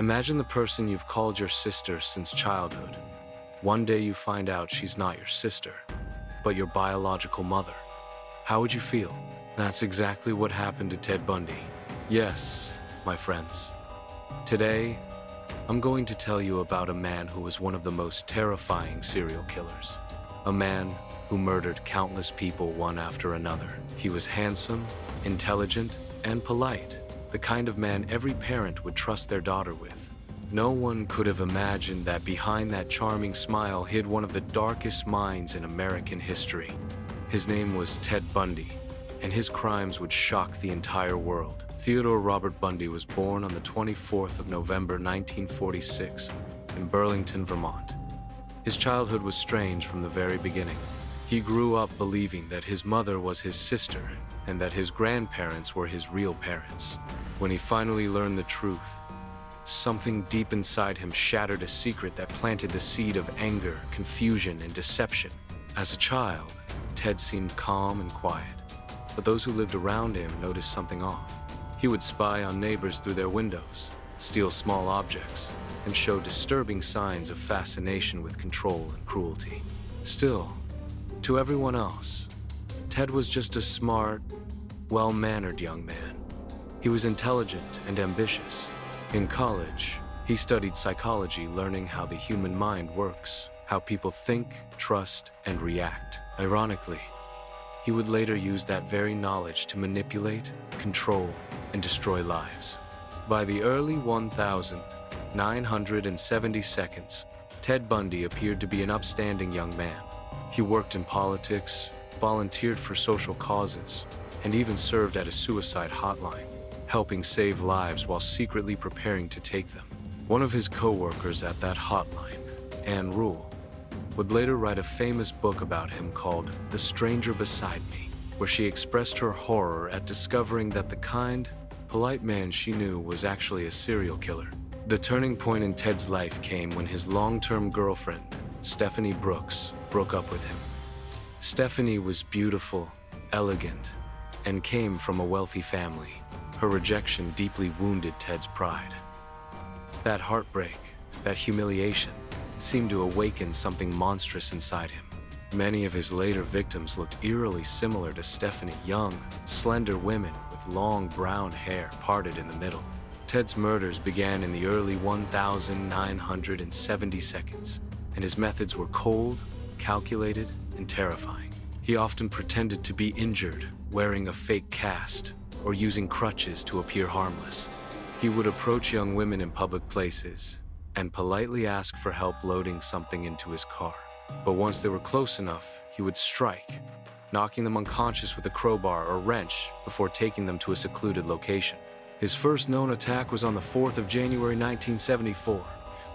Imagine the person you've called your sister since childhood. One day you find out she's not your sister, but your biological mother. How would you feel? That's exactly what happened to Ted Bundy. Yes, my friends. Today, I'm going to tell you about a man who was one of the most terrifying serial killers. A man who murdered countless people one after another. He was handsome, intelligent, and polite. The kind of man every parent would trust their daughter with. No one could have imagined that behind that charming smile hid one of the darkest minds in American history. His name was Ted Bundy, and his crimes would shock the entire world. Theodore Robert Bundy was born on the 24th of November 1946 in Burlington, Vermont. His childhood was strange from the very beginning. He grew up believing that his mother was his sister and that his grandparents were his real parents. When he finally learned the truth, something deep inside him shattered a secret that planted the seed of anger, confusion, and deception. As a child, Ted seemed calm and quiet, but those who lived around him noticed something off. He would spy on neighbors through their windows, steal small objects, and show disturbing signs of fascination with control and cruelty. Still, to everyone else, Ted was just a smart, well-mannered young man. He was intelligent and ambitious. In college, he studied psychology, learning how the human mind works, how people think, trust, and react. Ironically, he would later use that very knowledge to manipulate, control, and destroy lives. By the early 1972s, Ted Bundy appeared to be an upstanding young man. He worked in politics, volunteered for social causes, and even served at a suicide hotline, helping save lives while secretly preparing to take them. One of his co-workers at that hotline, Ann Rule, would later write a famous book about him called The Stranger Beside Me, where she expressed her horror at discovering that the kind, polite man she knew was actually a serial killer. The turning point in Ted's life came when his long-term girlfriend, Stephanie Brooks, broke up with him. Stephanie was beautiful, elegant, and came from a wealthy family. Her rejection deeply wounded Ted's pride. That heartbreak, that humiliation, seemed to awaken something monstrous inside him. Many of his later victims looked eerily similar to Stephanie, young, slender women with long brown hair parted in the middle. Ted's murders began in the early 1970s, and his methods were cold, calculated, and terrifying. He often pretended to be injured, wearing a fake cast, or using crutches to appear harmless. He would approach young women in public places and politely ask for help loading something into his car. But once they were close enough, he would strike, knocking them unconscious with a crowbar or wrench before taking them to a secluded location. His first known attack was on the 4th of January 1974,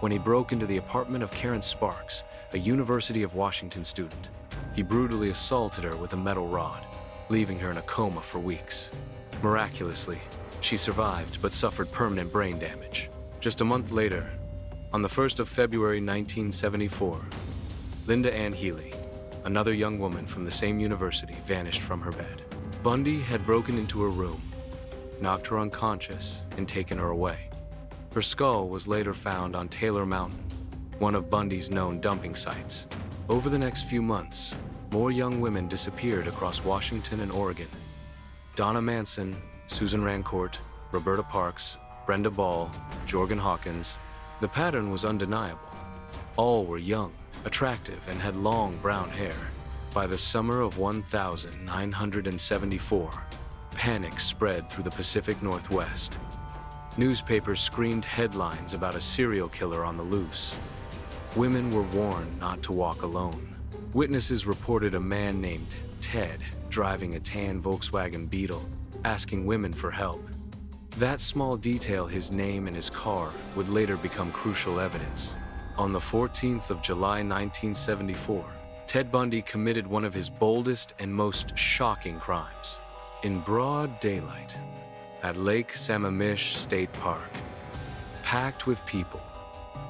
when he broke into the apartment of Karen Sparks, a University of Washington student. He brutally assaulted her with a metal rod, leaving her in a coma for weeks. Miraculously, she survived but suffered permanent brain damage. Just a month later, on the 1st of February 1974, Linda Ann Healy, another young woman from the same university, vanished from her bed. Bundy had broken into her room, knocked her unconscious, and taken her away. Her skull was later found on Taylor Mountain, one of Bundy's known dumping sites. Over the next few months, more young women disappeared across Washington and Oregon. Donna Manson, Susan Rancourt, Roberta Parks, Brenda Ball, Jorgen Hawkins. The pattern was undeniable. All were young, attractive, and had long brown hair. By the summer of 1974, panic spread through the Pacific Northwest. Newspapers screamed headlines about a serial killer on the loose. Women were warned not to walk alone. Witnesses reported a man named Ted driving a tan Volkswagen Beetle, asking women for help. That small detail, his name and his car, would later become crucial evidence. On the 14th of July 1974, Ted Bundy committed one of his boldest and most shocking crimes. In broad daylight, at Lake Sammamish State Park, packed with people,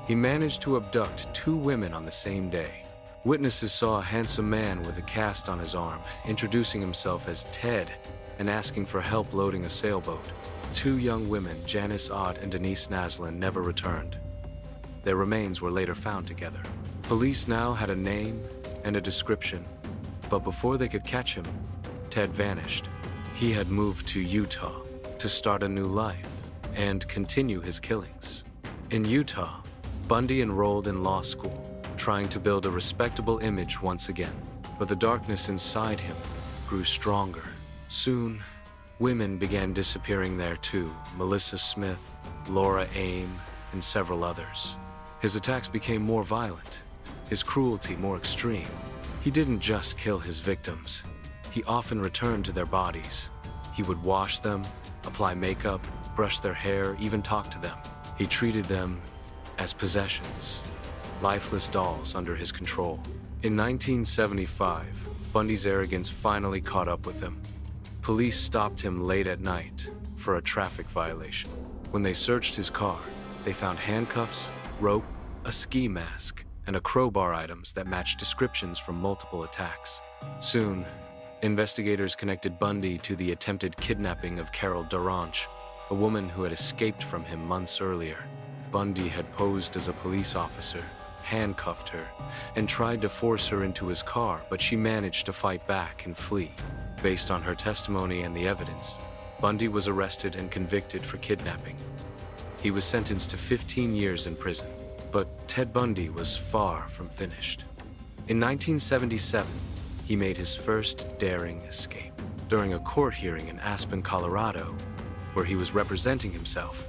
he managed to abduct 2 women on the same day. Witnesses saw a handsome man with a cast on his arm, introducing himself as Ted and asking for help loading a sailboat. Two young women, Janice Ott and Denise Naslin, never returned. Their remains were later found together. Police now had a name and a description, but before they could catch him, Ted vanished. He had moved to Utah to start a new life and continue his killings. In Utah, Bundy enrolled in law school, trying to build a respectable image once again. But the darkness inside him grew stronger. Soon, women began disappearing there too. Melissa Smith, Laura Aim, and several others. His attacks became more violent, his cruelty more extreme. He didn't just kill his victims. He often returned to their bodies. He would wash them, apply makeup, brush their hair, even talk to them. He treated them as possessions, lifeless dolls under his control. In 1975, Bundy's arrogance finally caught up with him. Police stopped him late at night for a traffic violation. When they searched his car, they found handcuffs, rope, a ski mask, and a crowbar, items that matched descriptions from multiple attacks. Soon, investigators connected Bundy to the attempted kidnapping of Carol Duranch, a woman who had escaped from him months earlier. Bundy had posed as a police officer, handcuffed her, and tried to force her into his car, but she managed to fight back and flee. Based on her testimony and the evidence, Bundy was arrested and convicted for kidnapping. He was sentenced to 15 years in prison, but Ted Bundy was far from finished. In 1977, he made his first daring escape. During a court hearing in Aspen, Colorado, where he was representing himself,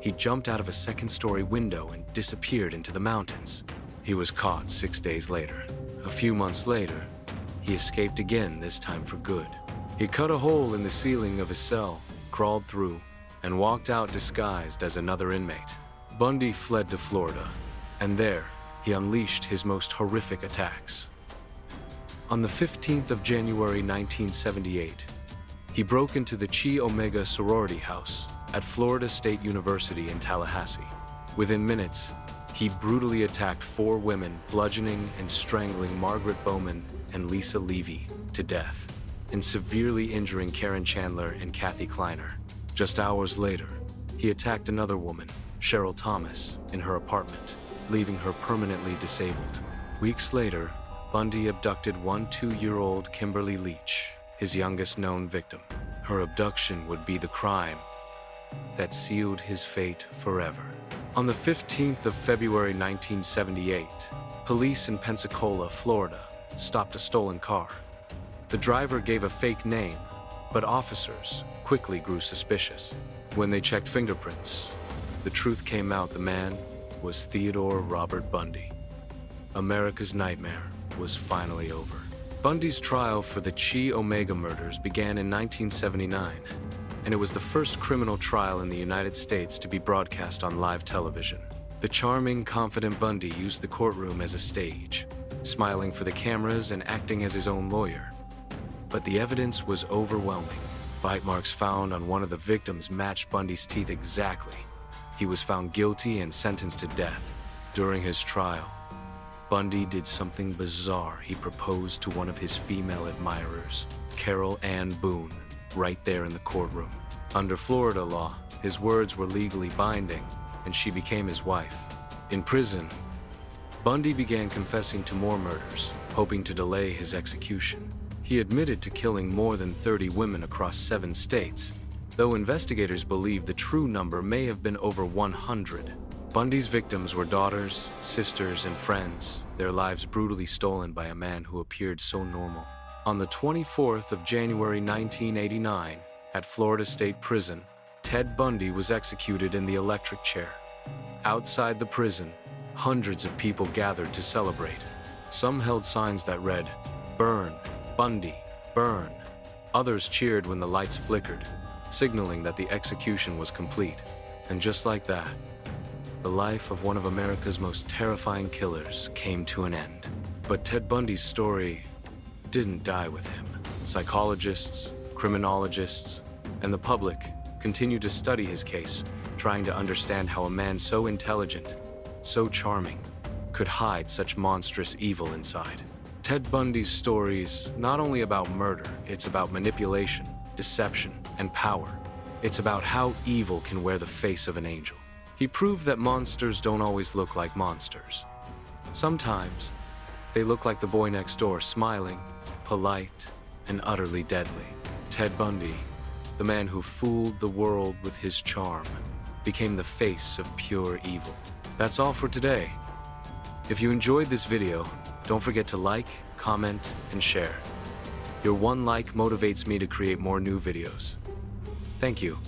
he jumped out of a second-story window and disappeared into the mountains. He was caught 6 days later. A few months later, he escaped again, this time for good. He cut a hole in the ceiling of his cell, crawled through, and walked out disguised as another inmate. Bundy fled to Florida, and there, he unleashed his most horrific attacks. On the 15th of January 1978, he broke into the Chi Omega sorority house at Florida State University in Tallahassee. Within minutes, he brutally attacked 4 women, bludgeoning and strangling Margaret Bowman and Lisa Levy to death, and severely injuring Karen Chandler and Kathy Kleiner. Just hours later, he attacked another woman, Cheryl Thomas, in her apartment, leaving her permanently disabled. Weeks later, Bundy abducted 2-year-old Kimberly Leach, his youngest known victim. Her abduction would be the crime that sealed his fate forever. On the 15th of February 1978, police in Pensacola, Florida, stopped a stolen car. The driver gave a fake name, but officers quickly grew suspicious. When they checked fingerprints, the truth came out: the man was Theodore Robert Bundy. America's nightmare was finally over. Bundy's trial for the Chi Omega murders began in 1979, and it was the first criminal trial in the United States to be broadcast on live television. The charming, confident Bundy used the courtroom as a stage, smiling for the cameras and acting as his own lawyer. But the evidence was overwhelming. Bite marks found on one of the victims matched Bundy's teeth exactly. He was found guilty and sentenced to death. During his trial, Bundy did something bizarre. He proposed to one of his female admirers, Carol Ann Boone, right there in the courtroom. Under Florida law, his words were legally binding, and she became his wife. In prison, Bundy began confessing to more murders, hoping to delay his execution. He admitted to killing more than 30 women across 7 states, though investigators believe the true number may have been over 100. Bundy's victims were daughters, sisters, and friends, their lives brutally stolen by a man who appeared so normal. On the 24th of January 1989, at Florida State Prison, Ted Bundy was executed in the electric chair. Outside the prison, hundreds of people gathered to celebrate. Some held signs that read, "Burn, Bundy, burn." Others cheered when the lights flickered, signaling that the execution was complete. And just like that, the life of one of America's most terrifying killers came to an end. But Ted Bundy's story didn't die with him. Psychologists, criminologists, and the public continue to study his case, trying to understand how a man so intelligent, so charming, could hide such monstrous evil inside. Ted Bundy's story is not only about murder, it's about manipulation, deception, and power. It's about how evil can wear the face of an angel. He proved that monsters don't always look like monsters. Sometimes, they look like the boy next door, smiling, polite, and utterly deadly. Ted Bundy, the man who fooled the world with his charm, became the face of pure evil. That's all for today. If you enjoyed this video, don't forget to like, comment, and share. Your one like motivates me to create more new videos. Thank you.